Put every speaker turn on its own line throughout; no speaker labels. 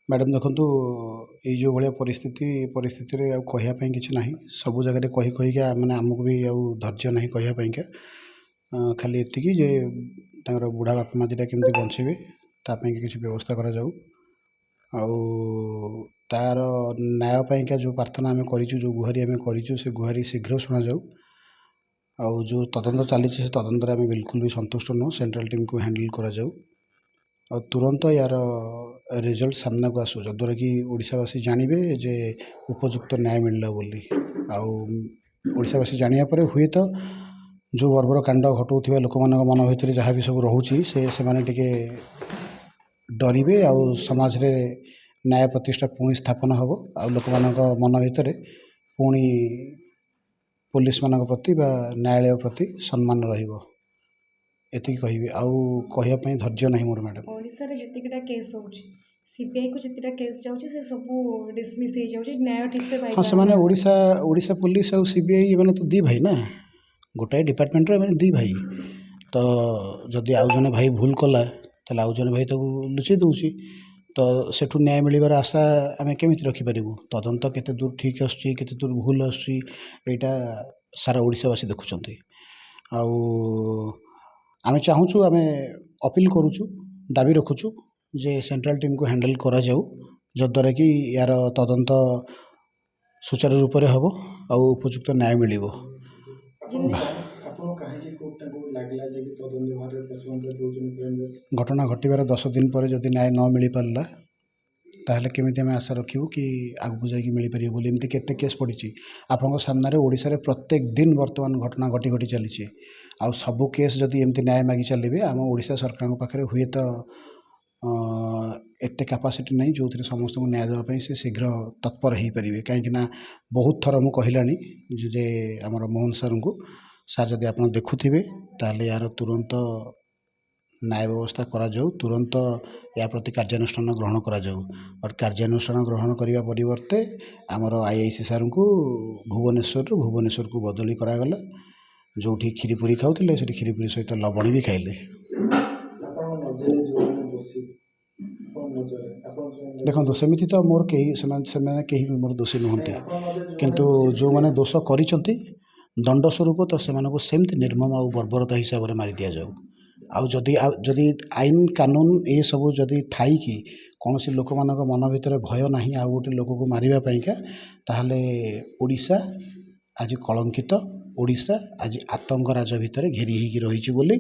Madam देखु ये जो भाया परिस्थिति रे आ कहवाई कि ना सबू जगह कही कहीका मैंने आमको भी धैर्य ना कहवाई खाली एति जे बुढ़ा बापा माँ दिटा केमती बचे तापाई किसी व्यवस्था करा जाऊ आउ तार न्यायपाइका जो प्रार्थना आम कर जो गुहारी आम कर से गुहारी शीघ्र शुणा जाऊ आउ जो तदंत चली से तदंतर आम बिल्कुल भी संतुष्ट नुह सेंट्रल टीम को हैंडल करा जाऊ और तुरंत यार रिजल्ट सामना को आसू जद्वारा कि ओडावासी जानवे जे उपयुक्त न्याय मिलला बोली आशावासी जाना हुए तो जो बर्बर कांड घटाऊा लोक मान मन भर जहाँ भी सब रोचे से माने टिके डरवे आउ समाज रे न्याय प्रतिष्ठा पुणी स्थापन हम आउ लोक मान मन भर पुणी पुलिस मान प्रति न्यायालय प्रति सम्मान रहिबो एति कहिबे आउ कहवाई धैर्य ना मोर मैडम
ओडिशा रे जतिकटा केस होउची सीबीआई को जतिकटा केस जाउची से सब डिसमिस हो जाउची न्याय ठीक से पाई
हाँ से माने ओडिशा पुलिस और सीबीआई मैंने तो दी भाई ना गोटाए डिपार्टमेंट रे दी भाई तो जदि आउ जने भाई भूल कला ताले आउ जने भाई ताको लुचेई दउची तो सेठू न्याय मिलबार आशा आम केमिति रखिपारू तदंत केते दूर ठीक आसुची केते दूर भूल आसुची एटा सारा ओडिशावासी देखुचंती आउ आम चाहूँ आम अपील करुचु दाबी रखुचु जे सेंट्रल टीम को हैंडल करा जाऊ जद्वारा कि यार तदंत सुचारू रूप से हम आउ उपयुक्त न्याय मिल घटना घटवार 10 दिन पर जदि न्याय न मिल पारा ताहले केमिति आम आशा रखिबू कि आगू जाकि मिल पारिबो बोली एमती केते केस पड़ी आपन सामने ओडिशा रे प्रत्येक दिन वर्तमान घटना घटी घटी चली आउ सबू केस जदि एमती न्याय मागि चलिए आम ओडिशा सरकार पाखे हुए तो एते कैपेसिटी नहीं जो थे समस्त को न्याय देवाई से शीघ्र तत्पर हो पारे कहीं बहुत थर मुझे कहलानी जे आमर मोहन सर को सार जदि आप देखुवे ताल यार तुरंत न्याय व्यवस्था करा जाऊ तुरंत या प्रति कार्यानुष्ठान ग्रहण करा जाऊ और कार्यानुष्ठान ग्रहण करने परिवर्ते आमर आईआईसी सार को भुवनेश्वर को बदली करागला जो खीरीपुरी खाऊले से खीरीपुरी सहित लवणी भी खाइले देखो सेमती तो मोर कहीं मोर दोषी नुहति किंतु जो मैंने दोष कर दंड स्वरूप तो से सेमती निर्मम और बर्बरता हिसाब से मारी दि जाऊ आदि आईन कानून ये सब जदि थी कि कौन सी लोक मान मन भर भय ना आउ गोटे लोक को मारे ताहले ओडिशा आज कलंकित ओडिशा आज आतंक राज भितर घेरी होगी रही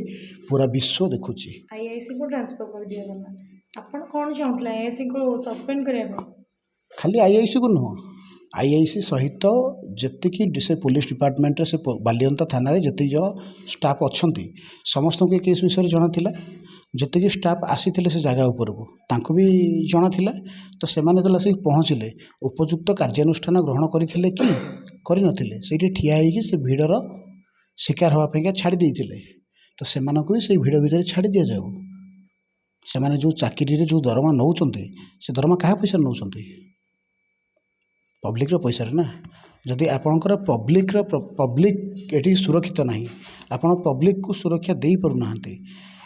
पूरा विश्व देखुची
आईआईसी को ट्रांसफर कर दिया गला आपण कौन चाहूला आईआईसी को सस्पेंड करबा
खाली आईआईसी को नुह आईआईसी सहित जी से पुलिस डिपार्टमेंट से बालियंता थाना जी जन स्टाफ अच्छा समस्त को केस विषय जना जी स्टाफ आसी से जगह उपरको भी जना तो से पहुँचले उपयुक्त कार्यानुष्ठान ग्रहण करते कि करनथिले से ठिया से भिड़र शिकार हाँपाई छाड़ी तो से भी से भिड़ भितर छाड़ी दि जाऊ से जो चाकरी जो दरमा नौ से दरमा क्या पैसा नौ पब्लिक पैसा ना जदि आपणकर पब्लिक ये सुरक्षित ना आपण पब्लिक को सुरक्षा दे पारना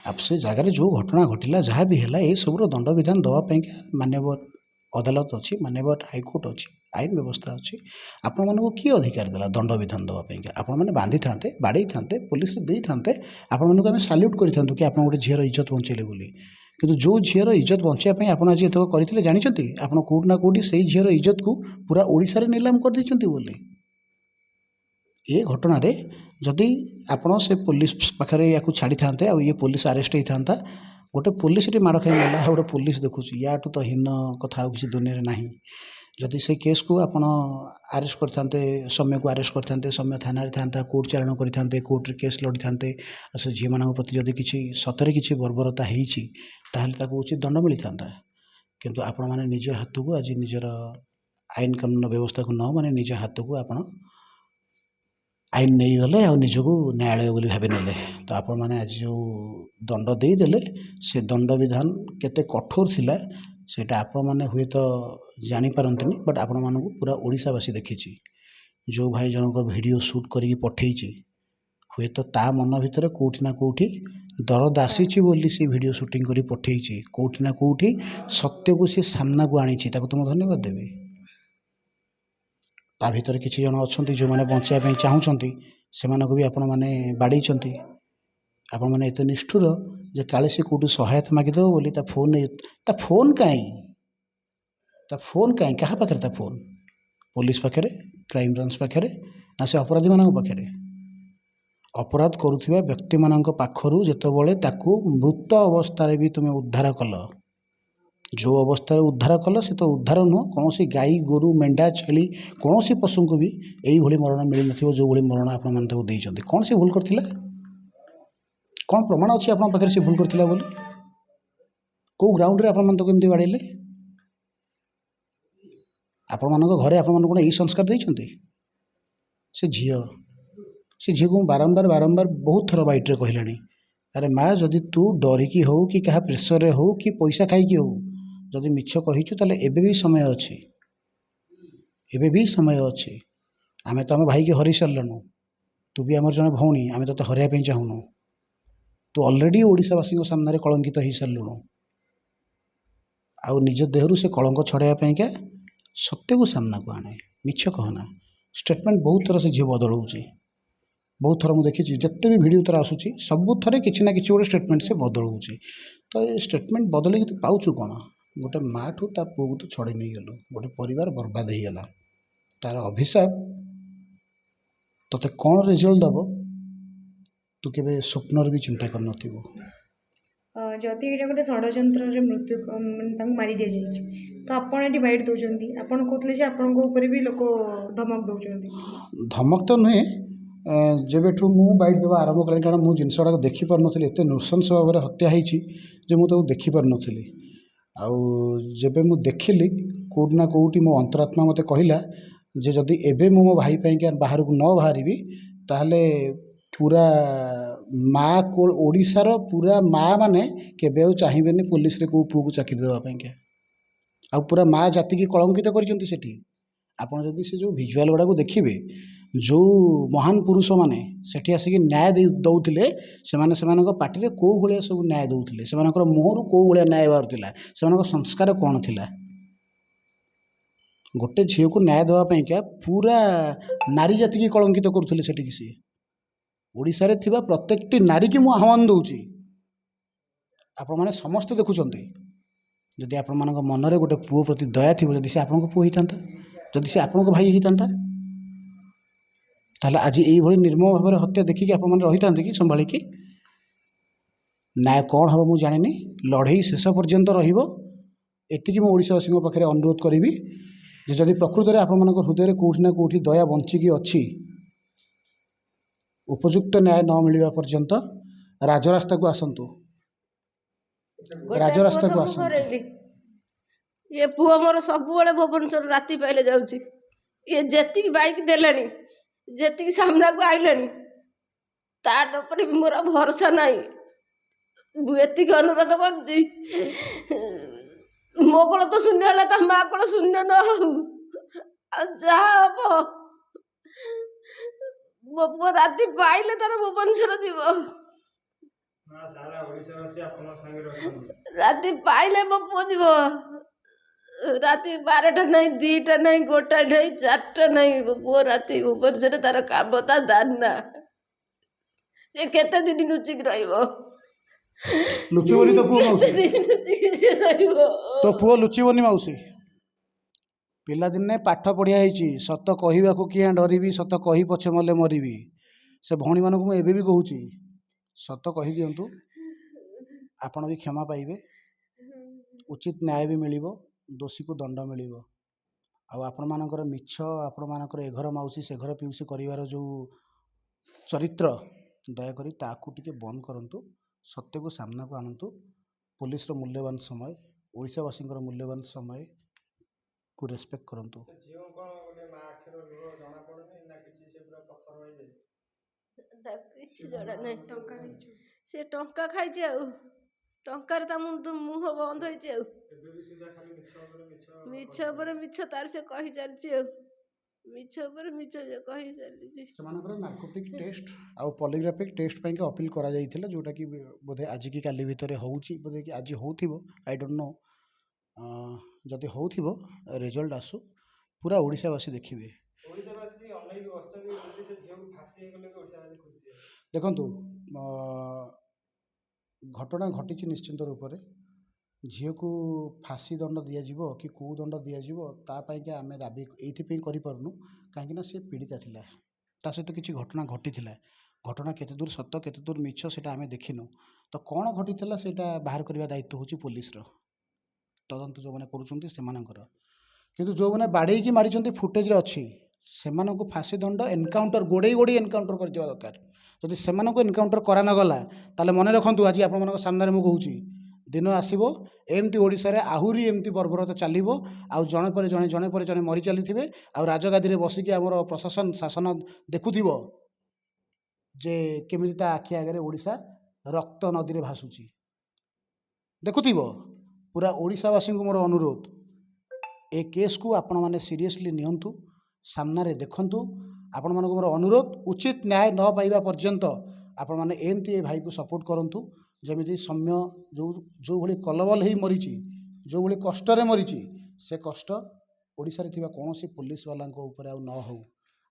आप से जगार जो घटना घटला जहाँ भी है ये सबूर दंड विधान दवापाई मानव अदालत अच्छी मानव हाईकोर्ट अच्छी आईन व्यवस्था अच्छी आपण मानक किए अधिकार देला दंड विधान दवापाई आपण मैंने बांधि था बाड़े था पुलिस दे था आपण मानक आम साल्यूट करूँ कि आप गोटे झीर इज्जत बचेले बोली किंतु जो झीर इज्जत बचाई आप आज एतक करते जानते आप कौट ना कौटी से झीर इज्जत को पूरा ओडिशा रे नीलाम कर देछंती बोली ये घटना रे जदि आपण से पुलिस पाखे या छाड़ी था ये पुलिस अरेस्ट होता गोटे पुलिस माड़ खाई गला गोटे पुलिस देखुची या तो हीन कथा किसी दुनिया ना जदि से केस को आपण अरेस्ट करते समय को अरेस्ट करते समय थाना था कोर्ट चालाण करते कोर्ट केस लड़ी था से झी मान प्रति जदि किसी सतरे किसी बर्बरता होता उचित दंड मिलता किंतु आपण मैंने निज हाथ को आज निजर आईन कानून व्यवस्था को न माने निज हाथ को आपण आईन नहीं गले और निजको न्यायालय बोली भावी नेले तो आपण मैंने आज जो दंड देदेले से दंड विधान केते कठोर थिला सेटा आपण मैंने हुए तो जापारती बट आपण मानक पूरा ओडिशावासी देखी जो भाई जनक वीडियो शूट करके पठेची ହୁଏତ ତା ମନ ଭିତରେ କେଉଁଠି ନା କେଉଁଠି ଦରଦ ଆସିଛି ବୋଲି ସେ ଭିଡ଼ିଓ ସୁଟିଂ କରି ପଠେଇଛି, କେଉଁଠି ନା କେଉଁଠି ସତ୍ୟକୁ ସେ ସାମ୍ନାକୁ ଆଣିଛି, ତାକୁ ତ ମୁଁ ଧନ୍ୟବାଦ ଦେବି। ତା ଭିତରେ କିଛି ଜଣ ଅଛନ୍ତି ଯେଉଁମାନେ ବଞ୍ଚାଇବା ପାଇଁ ଚାହୁଁଛନ୍ତି, ସେମାନଙ୍କୁ ବି ଆପଣମାନେ ବାଡ଼େଇଛନ୍ତି। ଆପଣମାନେ ଏତେ ନିଷ୍ଠୁର ଯେ କାଳେ ସେ କେଉଁଠୁ ସହାୟତା ମାଗିଦେବ ବୋଲି ତା ଫୋନ୍ କାହା ପାଖରେ? ତା ଫୋନ୍ ପୋଲିସ ପାଖରେ, କ୍ରାଇମବ୍ରାଞ୍ଚ ପାଖରେ, ନା ସେ ଅପରାଧୀମାନଙ୍କ ପାଖରେ? ଅପରାଧ କରୁଥିବା ବ୍ୟକ୍ତିମାନଙ୍କ ପାଖରୁ ଯେତେବେଳେ ତାକୁ ମୃତ ଅବସ୍ଥାରେ ବି ତୁମେ ଉଦ୍ଧାର କଲ, ଯେଉଁ ଅବସ୍ଥାରେ ଉଦ୍ଧାର କଲ ସେ ତ ଉଦ୍ଧାର ନୁହଁ, କୌଣସି ଗାଈ ଗୋରୁ ମେଣ୍ଢା ଛେଳି କୌଣସି ପଶୁଙ୍କୁ ବି ଏଇଭଳି ମରଣ ମିଳିନଥିବ ଯେଉଁଭଳି ମରଣ ଆପଣମାନେ ତାକୁ ଦେଇଛନ୍ତି। କ'ଣ ସେ ଭୁଲ କରିଥିଲା? କ'ଣ ପ୍ରମାଣ ଅଛି ଆପଣଙ୍କ ପାଖରେ ସେ ଭୁଲ କରିଥିଲା ବୋଲି? କେଉଁ ଗ୍ରାଉଣ୍ଡରେ ଆପଣମାନେ ତାକୁ ଏମିତି ବାଡ଼େଇଲେ? ଆପଣମାନଙ୍କ ଘରେ ଆପଣମାନଙ୍କୁ କ'ଣ ଏଇ ସଂସ୍କାର ଦେଇଛନ୍ତି? ସେ ଝିଅକୁ ମୁଁ ବାରମ୍ବାର ବହୁତ ଥର ବାଇଟ୍ରେ କହିଲାଣି, ଆରେ ମା, ଯଦି ତୁ ଡରିକି ହେଉ କି କାହା ପ୍ରେସରରେ ହେଉ କି ପଇସା ଖାଇକି ହେଉ ଯଦି ମିଛ କହିଛୁ ତାହେଲେ ଏବେ ବି ସମୟ ଅଛି, ଏବେ ବି ସମୟ ଅଛି। ଆମେ ତ ଆମ ଭାଇକି ହରେଇ ସାରିଲୁଣୁ, ତୁ ବି ଆମର ଜଣେ ଭଉଣୀ, ଆମେ ତୋତେ ହରାଇବା ପାଇଁ ଚାହୁଁନୁ। ତୁ ଅଲରେଡ଼ି ଓଡ଼ିଶାବାସୀଙ୍କ ସାମ୍ନାରେ କଳଙ୍କିତ ହେଇସାରିଲୁଣୁ। ଆଉ ନିଜ ଦେହରୁ ସେ କଳଙ୍କ ଛଡ଼ାଇବା ପାଇଁକା ସତ୍ୟକୁ ସାମ୍ନାକୁ ଆଣେ, ମିଛ କହନା। ଷ୍ଟେଟମେଣ୍ଟ ବହୁତ ଥର ସେ ଝିଅ ବଦଳଉଛି, ବହୁତ ଥର ମୁଁ ଦେଖିଛି, ଯେତେ ବି ଭିଡ଼ିଓ ତାର ଆସୁଛି ସବୁଥରେ କିଛି ନା କିଛି ଗୋଟେ ଷ୍ଟେଟମେଣ୍ଟ ସେ ବଦଳଉଛି। ତ ଏ ଷ୍ଟେଟମେଣ୍ଟ ବଦଳେଇକି ତୁ ପାଉଛୁ କ'ଣ? ଗୋଟେ ମାଠୁ ତା ପୁଅକୁ ତୁ ଛଡ଼େଇ ନେଇଗଲୁ, ଗୋଟେ ପରିବାର ବର୍ବାଦ ହେଇଗଲା। ତାର ଅଭିଶାପ ତୋତେ କ'ଣ ରେଜଲ୍ଟ ଦେବ ତୁ କେବେ ସ୍ୱପ୍ନରେ ବି ଚିନ୍ତା କରିନଥିବୁ।
ଯଦି ଏଇଟା ଗୋଟେ ଷଡ଼ଯନ୍ତ୍ରରେ ମୃତ୍ୟୁ ମାନେ ତାଙ୍କୁ ମାରି ଦିଆଯାଇଛି, ତ ଆପଣ ଏଠି ବାଇଟ୍ ଦେଉଛନ୍ତି, ଆପଣ କହୁଥିଲେ ଯେ ଆପଣଙ୍କ ଉପରେ ବି ଲୋକ ଧମକ ଦେଉଛନ୍ତି।
ଧମକ ତ ନୁହେଁ, ଯେବେଠୁ ମୁଁ ବାଇଟ୍ ଦେବା ଆରମ୍ଭ କଲିଣି, କାରଣ ମୁଁ ଜିନିଷଟାକୁ ଦେଖିପାରୁନଥିଲି, ଏତେ ନୃଶଂସ ଭାବରେ ହତ୍ୟା ହେଇଛି ଯେ ମୁଁ ତାକୁ ଦେଖିପାରୁନଥିଲି। ଆଉ ଯେବେ ମୁଁ ଦେଖିଲି, କେଉଁଠି ନା କେଉଁଠି ମୋ ଅନ୍ତରାତ୍ମା ମୋତେ କହିଲା ଯେ ଯଦି ଏବେ ମୁଁ ମୋ ଭାଇ ପାଇଁକା ବାହାରକୁ ନ ବାହାରିବି ତାହେଲେ ପୁରା ଓଡ଼ିଶାର ପୁରା ମାଆ ମାନେ କେବେ ଆଉ ଚାହିଁବେନି ପୋଲିସରେ କେଉଁ ପୁଅକୁ ଚାକିରି ଦେବା ପାଇଁକା। ଆଉ ପୁରା ମାଆ ଜାତିକି କଳଙ୍କିତ କରିଛନ୍ତି ସେଠି। ଆପଣ ଯଦି ସେ ଯେଉଁ ଭିଜୁଆଲ ଗୁଡ଼ାକୁ ଦେଖିବେ, ଯେଉଁ ମହାନ ପୁରୁଷମାନେ ସେଠି ଆସିକି ନ୍ୟାୟ ଦେଉଥିଲେ, ସେମାନେ ସେମାନଙ୍କ ପାଟିରେ କେଉଁ ଭଳିଆ ସବୁ ନ୍ୟାୟ ଦେଉଥିଲେ, ସେମାନଙ୍କର ମୁହଁରୁ କେଉଁ ଭଳିଆ ନ୍ୟାୟ ବାହାରୁଥିଲା, ସେମାନଙ୍କ ସଂସ୍କାର କ'ଣ ଥିଲା। ଗୋଟେ ଝିଅକୁ ନ୍ୟାୟ ଦେବା ପାଇଁକା ପୁରା ନାରୀ ଜାତିକି କଳଙ୍କିତ କରୁଥିଲେ ସେଠିକି। ସିଏ ଓଡ଼ିଶାରେ ଥିବା ପ୍ରତ୍ୟେକଟି ନାରୀକି ମୁଁ ଆହ୍ୱାନ ଦେଉଛି, ଆପଣମାନେ ସମସ୍ତେ ଦେଖୁଛନ୍ତି, ଯଦି ଆପଣମାନଙ୍କ ମନରେ ଗୋଟେ ପୁଅ ପ୍ରତି ଦୟା ଥିବ, ଯଦି ସେ ଆପଣଙ୍କ ପୁଅ ହେଇଥାନ୍ତା, ଯଦି ସେ ଆପଣଙ୍କ ଭାଇ ହେଇଥାନ୍ତା, ତାହେଲେ ଆଜି ଏଇଭଳି ନିର୍ମମ ଭାବରେ ହତ୍ୟା ଦେଖିକି ଆପଣମାନେ ରହିଥାନ୍ତେ କି ସମ୍ଭାଳିକି? ନ୍ୟାୟ କ'ଣ ହେବ ମୁଁ ଜାଣିନି, ଲଢ଼େଇ ଶେଷ ପର୍ଯ୍ୟନ୍ତ ରହିବ। ଏତିକି ମୁଁ ଓଡ଼ିଶାବାସୀଙ୍କ ପାଖରେ ଅନୁରୋଧ କରିବି ଯେ ଯଦି ପ୍ରକୃତରେ ଆପଣମାନଙ୍କ ହୃଦୟରେ କେଉଁଠି ନା କେଉଁଠି ଦୟା ବଞ୍ଚିକି ଅଛି, ଉପଯୁକ୍ତ ନ୍ୟାୟ ନ ମିଳିବା ପର୍ଯ୍ୟନ୍ତ ରାଜରାସ୍ତାକୁ ଆସନ୍ତୁ, ରାଜରାସ୍ତାକୁ ଆସନ୍ତୁ।
ଇଏ ପୁଅ ମୋର ସବୁବେଳେ ଭୁବନେଶ୍ୱର ରାତି ପାଇଲେ ଯାଉଛି। ଇଏ ଯେତିକି ବାଇକ୍ ଦେଲେଣି, ଯେତିକି ସାମ୍ନାକୁ ଆଇଲେଣି, ତା ଉପରେ ବି ମୋର ଭରସା ନାହିଁ। ମୁଁ ଏତିକି ଅନୁରୋଧ କରୁଛି, ମୋ କୋଳ ତ ଶୂନ୍ୟ ହେଲା, ତା ମା କୋଳ ଶୂନ୍ୟ ନ ହଉ। ଆଉ ଯାହା ହବ, ମୋ ପୁଅ ରାତି ପାଇଲେ ତାର ଭୁବନେଶ୍ୱର ଯିବ। ରାତି ପାଇଲେ ମୋ ପୁଅ ଯିବ। ରାତି 12ଟା ନାହିଁ, 2ଟା ନାହିଁ, 1ଟା ନାହିଁ, 4ଟା ନାହିଁ, ମୋ ପୁଅ ରାତି ଭୁବନେଶ୍ୱରରେ ତାର କାମ, ତା ଦାନା। ଏ କେତେ ଦିନ ଲୁଚିକି ରହିବ?
ଲୁଚିବନି ତୋ ପୁଅ ମାଉସୀ,
କେତେ ଦିନ ଲୁଚିକି ସେ ରହିବ?
ତୋ ପୁଅ ଲୁଚିବନି ମାଉସୀ। ପିଲାଦିନେ ପାଠ ପଢ଼ିଆ ହେଇଛି, ସତ କହିବାକୁ କିଆଁ ଡରିବି, ସତ କହି ପଛେ ମଲେ ମରିବି। ସେ ଭଉଣୀମାନଙ୍କୁ ମୁଁ ଏବେ ବି କହୁଛି, ସତ କହିଦିଅନ୍ତୁ, ଆପଣ ବି କ୍ଷମା ପାଇବେ, ଉଚିତ ନ୍ୟାୟ ବି ମିଳିବ, ଦୋଷୀକୁ ଦଣ୍ଡ ମିଳିବ। ଆଉ ଆପଣମାନଙ୍କର ମିଛ, ଆପଣମାନଙ୍କର ଏ ଘର ମାଉସୀ ସେ ଘର ପିଉସୀ କରିବାର ଯେଉଁ ଚରିତ୍ର, ଦୟାକରି ତାକୁ ଟିକେ ବନ୍ଦ କରନ୍ତୁ, ସତ୍ୟକୁ ସାମ୍ନାକୁ ଆଣନ୍ତୁ। ପୋଲିସର ମୂଲ୍ୟବାନ ସମୟ, ଓଡ଼ିଶାବାସୀଙ୍କର ମୂଲ୍ୟବାନ ସମୟକୁ ରେସ୍ପେକ୍ଟ କରନ୍ତୁ।
କିଛି ଜଣା ନାହିଁ, ସେ ଟଙ୍କା ଖାଇଛି, ଆଉ ଟଙ୍କାରେ ତା ମୁହଁ ବନ୍ଦ ହେଇଛି। ଆଉ ମିଛ ଉପରେ ମିଛ ତାର ସେ କହି ଚାଲିଛି। ଆଉ ମିଛ ଉପରେ ମିଛ କହି ଚାଲିଛି।
ସେମାନଙ୍କର ନାର୍କୋଟିକ୍ ଟେଷ୍ଟ ଆଉ ପଲିଗ୍ରାଫିକ୍ ଟେଷ୍ଟ ପାଇଁକି ଅପିଲ୍ କରାଯାଇଥିଲା, ଯେଉଁଟାକି ବୋଧେ ଆଜି କି କାଲି ଭିତରେ ହେଉଛି, ବୋଧେ କି ଆଜି ହେଉଥିବ, ଆଇ ଡୋଣ୍ଟ ନୋ। ଯଦି ହେଉଥିବ ରେଜଲ୍ଟ ଆସୁ, ପୁରା ଓଡ଼ିଶାବାସୀ ଦେଖିବେ। ଦେଖନ୍ତୁ, ଘଟଣା ଘଟିଛି ନିଶ୍ଚିନ୍ତ ରୂପରେ। ଝିଅକୁ ଫାଶୀ ଦଣ୍ଡ ଦିଆଯିବ କି କେଉଁ ଦଣ୍ଡ ଦିଆଯିବ ତା ପାଇଁକା ଆମେ ଦାବି ଏଇଥିପାଇଁ କରିପାରୁନୁ, କାହିଁକିନା ସେ ପୀଡ଼ିତା ଥିଲା, ତା ସହିତ କିଛି ଘଟଣା ଘଟିଥିଲା। ଘଟଣା କେତେ ଦୂର ସତ କେତେ ଦୂର ମିଛ ସେଇଟା ଆମେ ଦେଖିନୁ। ତ କ'ଣ ଘଟିଥିଲା ସେଇଟା ବାହାର କରିବା ଦାୟିତ୍ୱ ହେଉଛି ପୋଲିସର, ତଦନ୍ତ ଯେଉଁମାନେ କରୁଛନ୍ତି ସେମାନଙ୍କର। କିନ୍ତୁ ଯେଉଁମାନେ ବାଡ଼େଇକି ମାରିଛନ୍ତି ଫୁଟେଜରେ ଅଛି, ସେମାନଙ୍କୁ ଫାଶୀ ଦଣ୍ଡ ଏନକାଉଣ୍ଟର ଗୋଡ଼େଇ ଗୋଡ଼େଇ ଏନକାଉଣ୍ଟର କରିଦେବା ଦରକାର। ଯଦି ସେମାନଙ୍କୁ ଏନକାଉଣ୍ଟର କରାନଗଲା, ତାହେଲେ ମନେ ରଖନ୍ତୁ, ଆଜି ଆପଣମାନଙ୍କ ସାମ୍ନାରେ ମୁଁ କହୁଛି, ଦିନ ଆସିବ ଏମିତି ଓଡ଼ିଶାରେ ଆହୁରି ଏମିତି ବର୍ବରତା ଚାଲିବ। ଆଉ ଜଣେ ପରେ ଜଣେ ଜଣେ ପରେ ଜଣେ ମରି ଚାଲିଥିବେ। ଆଉ ରାଜଗାଦିରେ ବସିକି ଆମର ପ୍ରଶାସନ ଶାସନ ଦେଖୁଥିବ ଯେ କେମିତି ତା ଆଖି ଆଗରେ ଓଡ଼ିଶା ରକ୍ତ ନଦୀରେ ଭାସୁଛି, ଦେଖୁଥିବ। ପୁରା ଓଡ଼ିଶାବାସୀଙ୍କୁ ମୋର ଅନୁରୋଧ, ଏ କେସ୍କୁ ଆପଣମାନେ ସିରିୟସଲି ନିଅନ୍ତୁ, ସାମ୍ନାରେ ଦେଖନ୍ତୁ। ଆପଣମାନଙ୍କୁ ମୋର ଅନୁରୋଧ, ଉଚିତ ନ୍ୟାୟ ନ ପାଇବା ପର୍ଯ୍ୟନ୍ତ ଆପଣମାନେ ଏମିତି ଏ ଭାଇକୁ ସପୋର୍ଟ କରନ୍ତୁ, ଯେମିତି ସୌମ୍ୟ ଯେଉଁଭଳି କଲବଲ ହେଇ ମରିଛି, ଯେଉଁଭଳି କଷ୍ଟରେ ମରିଛି, ସେ କଷ୍ଟ ଓଡ଼ିଶାରେ ଥିବା କୌଣସି ପୋଲିସ ବାଲାଙ୍କ ଉପରେ ଆଉ ନ ହେଉ।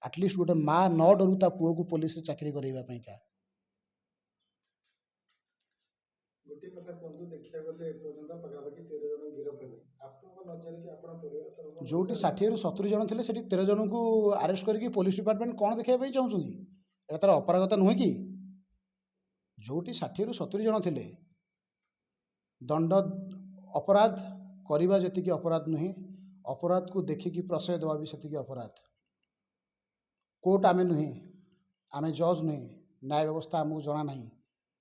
ଆଟଲିଷ୍ଟ ଗୋଟେ ମାଆ ନ ଡରୁ ତା ପୁଅକୁ ପୋଲିସରେ ଚାକିରି କରାଇବା ପାଇଁକା।
ଗୋଟିଏ କଥା କୁହନ୍ତୁ, ଦେଖିବାକୁ ଗଲେ ଏପର୍ଯ୍ୟନ୍ତ ପାଖାପାଖି 13 ଜଣ ଗିରଫ ହେଲେ, ଆପଣଙ୍କ ନଜରରେ କି ଆପଣ ପରିବାର ତରଫରୁ
ଯେଉଁଠି 60ରୁ 70 ଜଣ ଥିଲେ ସେଠି 13 ଜଣଙ୍କୁ ଆରେଷ୍ଟ କରିକି ପୋଲିସ ଡିପାର୍ଟମେଣ୍ଟ କ'ଣ ଦେଖିବା ପାଇଁ ଚାହୁଁଛନ୍ତି? ଏଇଟା ତାର ଅପାରଗତା ନୁହେଁ କି? ଯେଉଁଠି 60ରୁ 70 ଜଣ ଥିଲେ, ଦଣ୍ଡ ଅପରାଧ କରିବା ଯେତିକି ଅପରାଧ ନୁହେଁ, ଅପରାଧକୁ ଦେଖିକି ପ୍ରଶ୍ରୟ ଦେବା ବି ସେତିକି ଅପରାଧ। କୋର୍ଟ ଆମେ ନୁହେଁ, ଆମେ ଜଜ୍ ନୁହେଁ, ନ୍ୟାୟ ବ୍ୟବସ୍ଥା ଆମକୁ ଜଣା ନାହିଁ।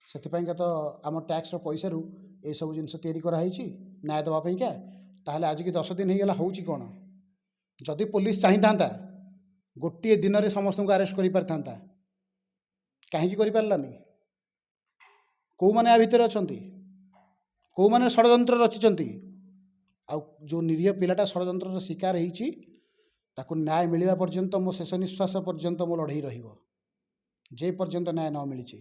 ସେଥିପାଇଁକା ତ ଆମ ଟ୍ୟାକ୍ସର ପଇସାରୁ ଏସବୁ ଜିନିଷ ତିଆରି କରାହେଇଛି ନ୍ୟାୟ ଦେବା ପାଇଁକା। ତାହେଲେ ଆଜିକି 10 ଦିନ ହେଇଗଲା, ହେଉଛି କ'ଣ? ଯଦି ପୋଲିସ ଚାହିଁଥାନ୍ତା ଗୋଟିଏ ଦିନରେ ସମସ୍ତଙ୍କୁ ଆରେଷ୍ଟ କରିପାରିଥାନ୍ତା, କାହିଁକି କରିପାରିଲାନି? କେଉଁମାନେ ଆ ଭିତରେ ଅଛନ୍ତି? କେଉଁମାନେ ଷଡ଼ଯନ୍ତ୍ର ରଚିଛନ୍ତି? ଆଉ ଯେଉଁ ନିରୀହ ପିଲାଟା ଷଡ଼ଯନ୍ତ୍ରର ଶିକାର ହେଇଛି, ତାକୁ ନ୍ୟାୟ ମିଳିବା ପର୍ଯ୍ୟନ୍ତ, ମୋ ଶେଷ ନିଶ୍ୱାସ ପର୍ଯ୍ୟନ୍ତ ମୋ ଲଢ଼େଇ ରହିବ, ଯେ ପର୍ଯ୍ୟନ୍ତ ନ୍ୟାୟ ନ ମିଳିଛି।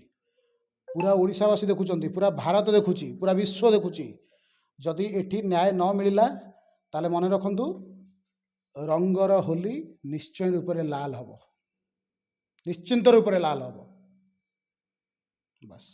ପୁରା ଓଡ଼ିଶାବାସୀ ଦେଖୁଛନ୍ତି, ପୁରା ଭାରତ ଦେଖୁଛି, ପୁରା ବିଶ୍ୱ ଦେଖୁଛି। ଯଦି ଏଠି ନ୍ୟାୟ ନ ମିଳିଲା, ତାହେଲେ ମନେ ରଖନ୍ତୁ, ରଙ୍ଗର ହୋଲି ନିଶ୍ଚୟ ରୂପରେ ଲାଲ ହେବ, ନିଶ୍ଚିନ୍ତ ରୂପରେ ଲାଲ ହେବ। ବାସ୍।